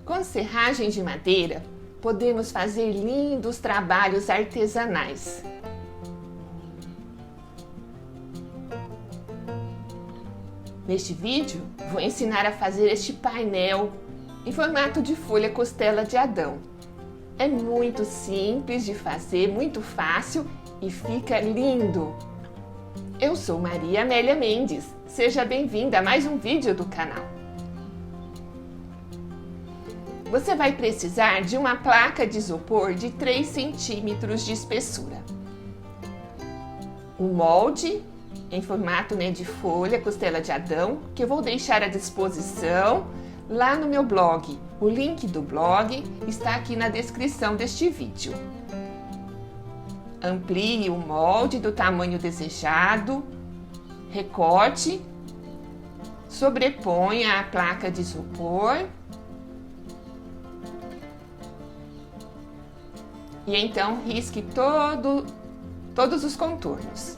Com serragem de madeira, podemos fazer lindos trabalhos artesanais. Neste vídeo, vou ensinar a fazer este painel em formato de folha costela de Adão. É muito simples de fazer, muito fácil e fica lindo! Eu sou Maria Amélia Mendes, seja bem-vinda a mais um vídeo do canal. Você vai precisar de uma placa de isopor de 3 centímetros de espessura. Um molde em formato de folha costela de Adão, que eu vou deixar à disposição lá no meu blog. O link do blog está aqui na descrição deste vídeo. Amplie o molde do tamanho desejado, recorte, sobreponha a placa de isopor e então risque todos os contornos.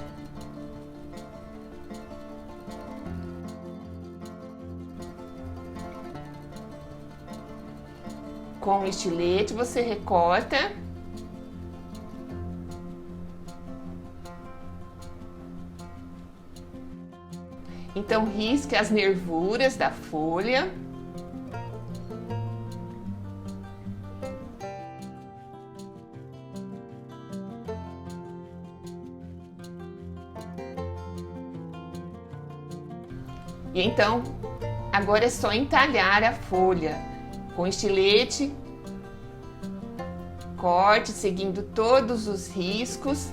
Com o estilete você recorta então risque as nervuras da folha. E então, agora é só entalhar a folha com estilete, corte seguindo todos os riscos.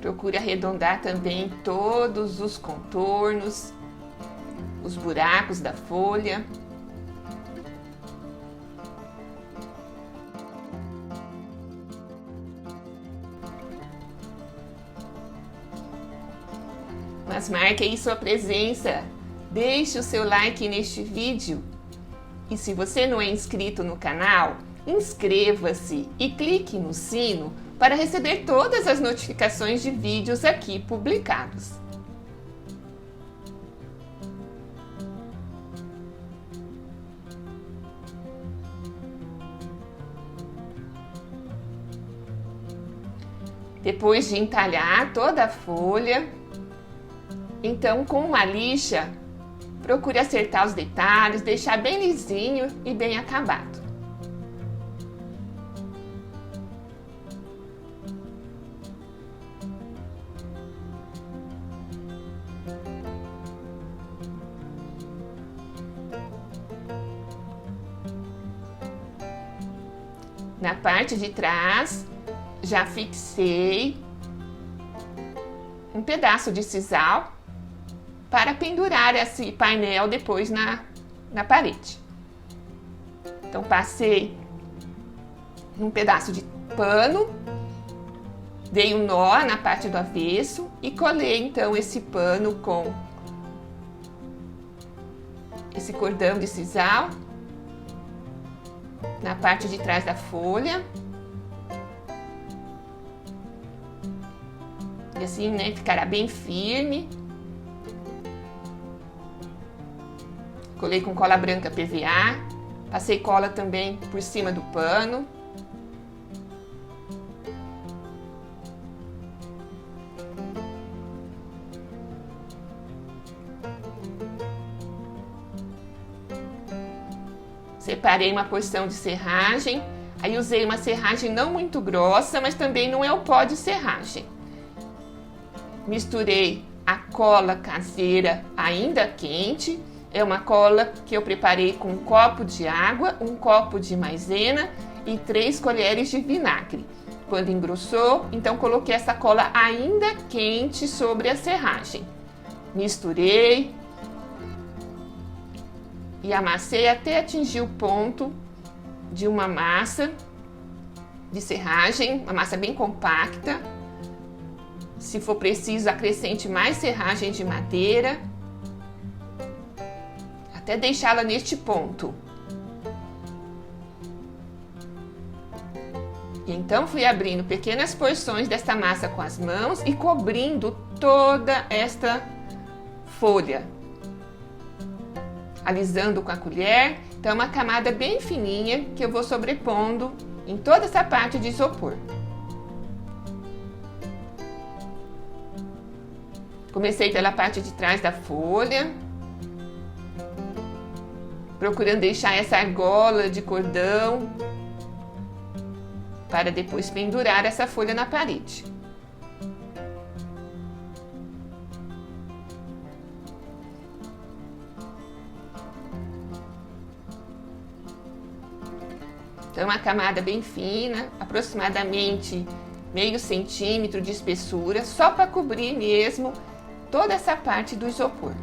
Procure arredondar também todos os contornos, os buracos da folha. Mas marque aí sua presença, deixe o seu like neste vídeo. E se você não é inscrito no canal, inscreva-se e clique no sino para receber todas as notificações de vídeos aqui publicados. Depois de entalhar toda a folha, então com uma lixa, procure acertar os detalhes, deixar bem lisinho e bem acabado. Na parte de trás, já fixei um pedaço de sisal para pendurar esse painel depois na parede. Então, passei um pedaço de pano, dei um nó na parte do avesso e colei então esse pano com esse cordão de sisal na parte de trás da folha. E assim, ficará bem firme. Colei com cola branca PVA, passei cola também por cima do pano. Separei uma porção de serragem, aí usei uma serragem não muito grossa, mas também não é o pó de serragem. Misturei a cola caseira ainda quente, é uma cola que eu preparei com um copo de água, um copo de maisena e 3 colheres de vinagre. Quando engrossou, então coloquei essa cola ainda quente sobre a serragem. Misturei e amassei até atingir o ponto de uma massa de serragem, uma massa bem compacta. Se for preciso, acrescente mais serragem de madeira, até deixá-la neste ponto. E então fui abrindo pequenas porções desta massa com as mãos e cobrindo toda esta folha, alisando com a colher. Então é uma camada bem fininha que eu vou sobrepondo em toda essa parte de isopor. Comecei pela parte de trás da folha, procurando deixar essa argola de cordão para depois pendurar essa folha na parede. Então, uma camada bem fina, aproximadamente meio centímetro de espessura, só para cobrir mesmo toda essa parte do isopor.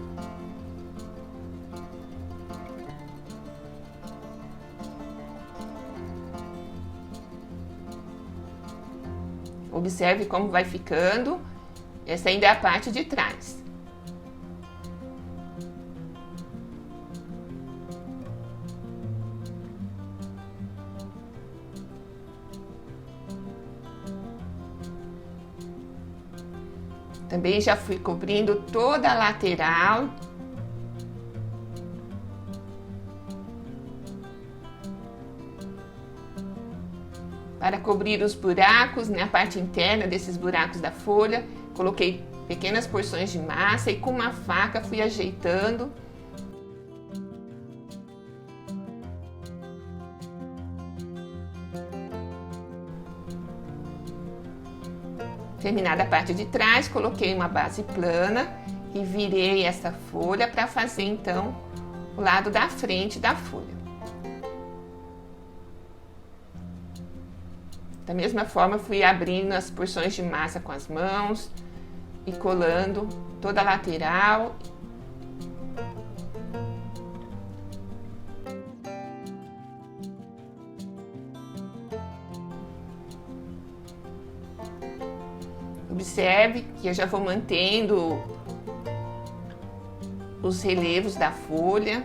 Observe como vai ficando. Essa ainda é a parte de trás. Também já fui cobrindo toda a lateral. Para cobrir os buracos, na parte interna desses buracos da folha, coloquei pequenas porções de massa e com uma faca fui ajeitando. Terminada a parte de trás, coloquei uma base plana e virei essa folha para fazer então o lado da frente da folha. Da mesma forma, fui abrindo as porções de massa com as mãos e colando toda a lateral. Observe que eu já vou mantendo os relevos da folha.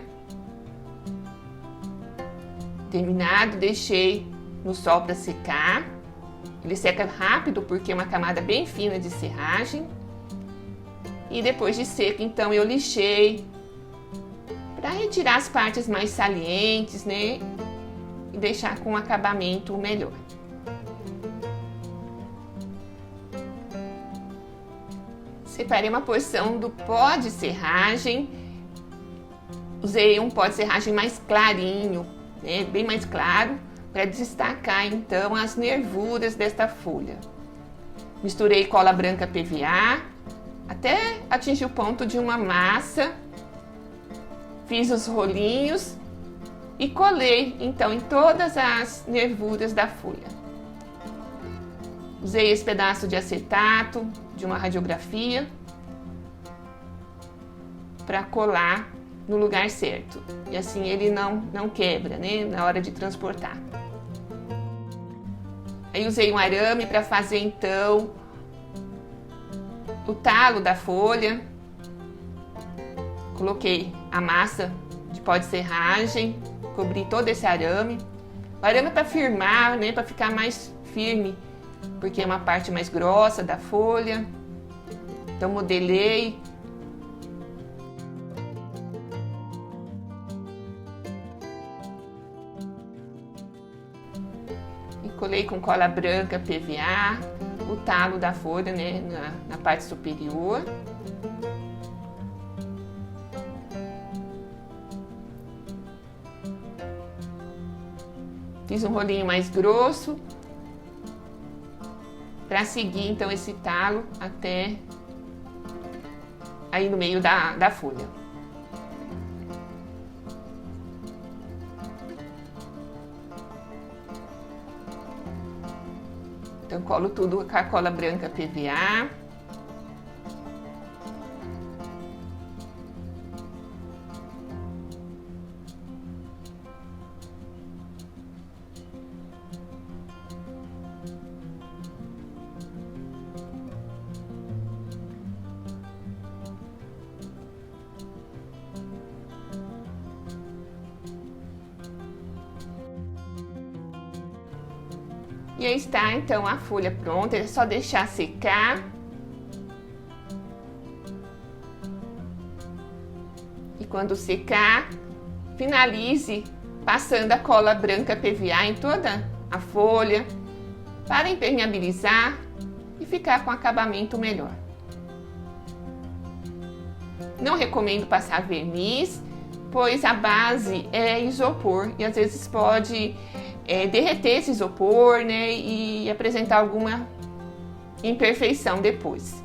Terminado, deixei no sol para secar. Ele seca rápido porque é uma camada bem fina de serragem. E depois de seco, então eu lixei para retirar as partes mais salientes, né? E deixar com um acabamento melhor. Separei uma porção do pó de serragem. Usei um pó de serragem mais clarinho, né? Bem mais claro, para destacar então as nervuras desta folha. Misturei cola branca PVA até atingir o ponto de uma massa. Fiz os rolinhos e colei então em todas as nervuras da folha. Usei esse pedaço de acetato de uma radiografia para colar no lugar certo. E assim ele não quebra, né, na hora de transportar. Aí usei um arame para fazer então o talo da folha. Coloquei a massa de pó de serragem, cobri todo esse arame. O arame é para firmar, né, para ficar mais firme, porque é uma parte mais grossa da folha. Então modelei. E colei com cola branca PVA o talo da folha, né, na parte superior. Fiz um rolinho mais grosso para seguir então esse talo até aí no meio da folha. Então colo tudo com a cola branca PVA. E aí está então a folha pronta, é só deixar secar. E quando secar, finalize passando a cola branca PVA em toda a folha para impermeabilizar e ficar com acabamento melhor. Não recomendo passar verniz, pois a base é isopor e às vezes pode derreter esse isopor, né, e apresentar alguma imperfeição depois,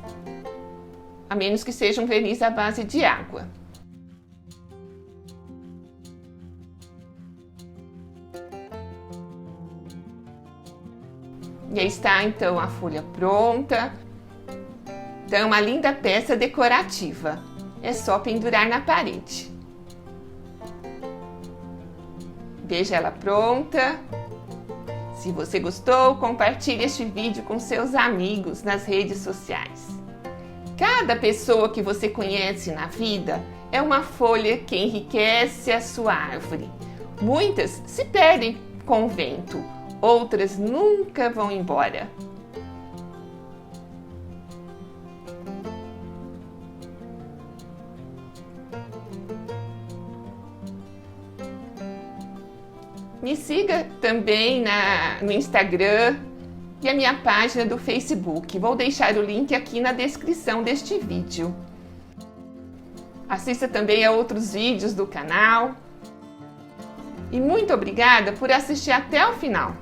a menos que seja um verniz à base de água. E aí está então a folha pronta. Então é uma linda peça decorativa, é só pendurar na parede. Veja ela pronta. Se você gostou, compartilhe este vídeo com seus amigos nas redes sociais. Cada pessoa que você conhece na vida é uma folha que enriquece a sua árvore. Muitas se perdem com o vento, outras nunca vão embora. Me siga também no Instagram e a minha página do Facebook. Vou deixar o link aqui na descrição deste vídeo. Assista também a outros vídeos do canal. E muito obrigada por assistir até o final.